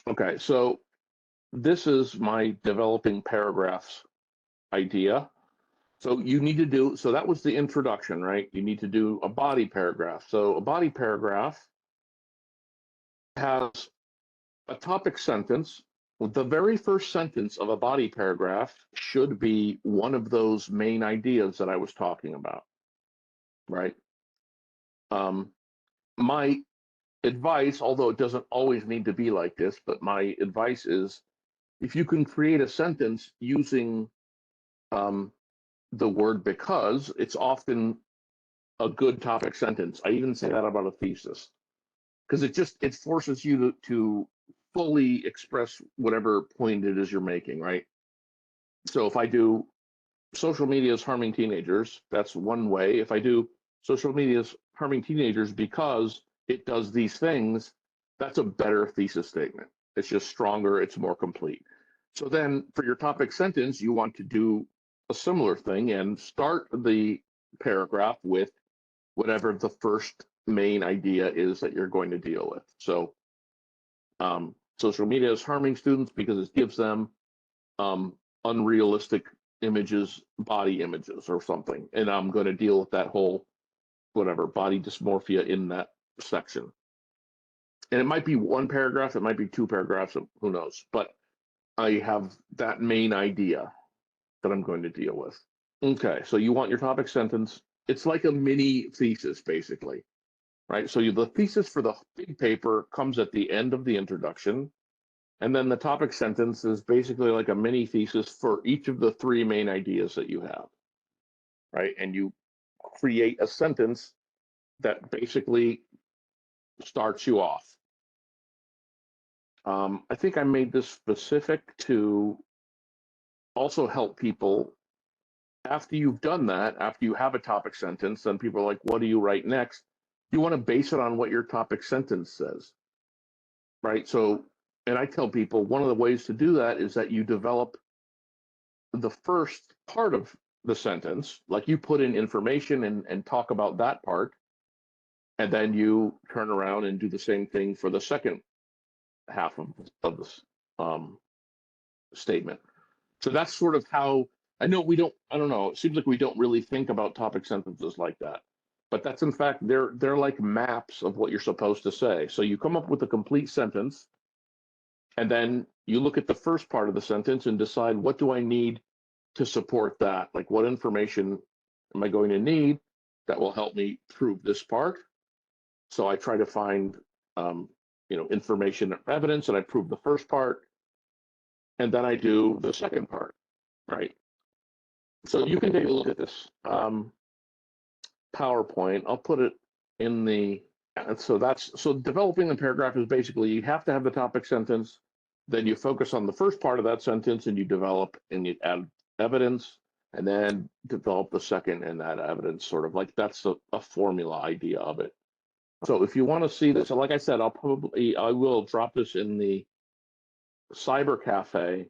Okay, so this is my developing paragraphs idea. So you need to do, so that was the introduction, right? You need to do a body paragraph. So a body paragraph has a topic sentence. The very first sentence of a body paragraph should be one of those main ideas that I was talking about, right? My advice, although it doesn't always need to be like this, but my advice is if you can create a sentence using um, the word because, it's often a good topic sentence. I even say that about a thesis because it forces you to fully express whatever point it is you're making, right? So if I do social media is harming teenagers, that's one way. If I do social media is harming teenagers because it does these things, that's a better thesis statement. It's just stronger, it's more complete. So then for your topic sentence, you want to do a similar thing and start the paragraph with whatever the first main idea is that you're going to deal with. So social media is harming students because it gives them um, unrealistic images, body images or something. And I'm going to deal with that whole, whatever, body dysmorphia in that section. And it might be one paragraph, it might be two paragraphs, who knows. But I have that main idea that I'm going to deal with. Okay, so you want your topic sentence. It's like a mini thesis, basically, right? So the thesis for the big paper comes at the end of the introduction. And then the topic sentence is basically like a mini thesis for each of the three main ideas that you have, right? And you create a sentence that basically starts you off. I think I made this specific to also help people after you've done that, after you have a topic sentence, then people are like, what do you write next? You want to base it on what your topic sentence says, right? So, and I tell people one of the ways to do that is that you develop the first part of the sentence, like you put in information and talk about that part, and then you turn around and do the same thing for the second half of this statement. So that's sort of how I know we don't. I don't know. It seems like we don't really think about topic sentences like that, but that's in fact they're like maps of what you're supposed to say. So you come up with a complete sentence, and then you look at the first part of the sentence and decide what do I need to support that? Like what information am I going to need that will help me prove this part? So I try to find information or evidence, and I prove the first part, and then I do the second part, right? So you can take a look at this PowerPoint. I'll put it in the, so developing the paragraph is basically you have to have the topic sentence, then you focus on the first part of that sentence and you develop and you add evidence and then develop the second and add evidence, sort of like that's a formula idea of it. So if you want to see this, so like I said, I will drop this in the Cyber Cafe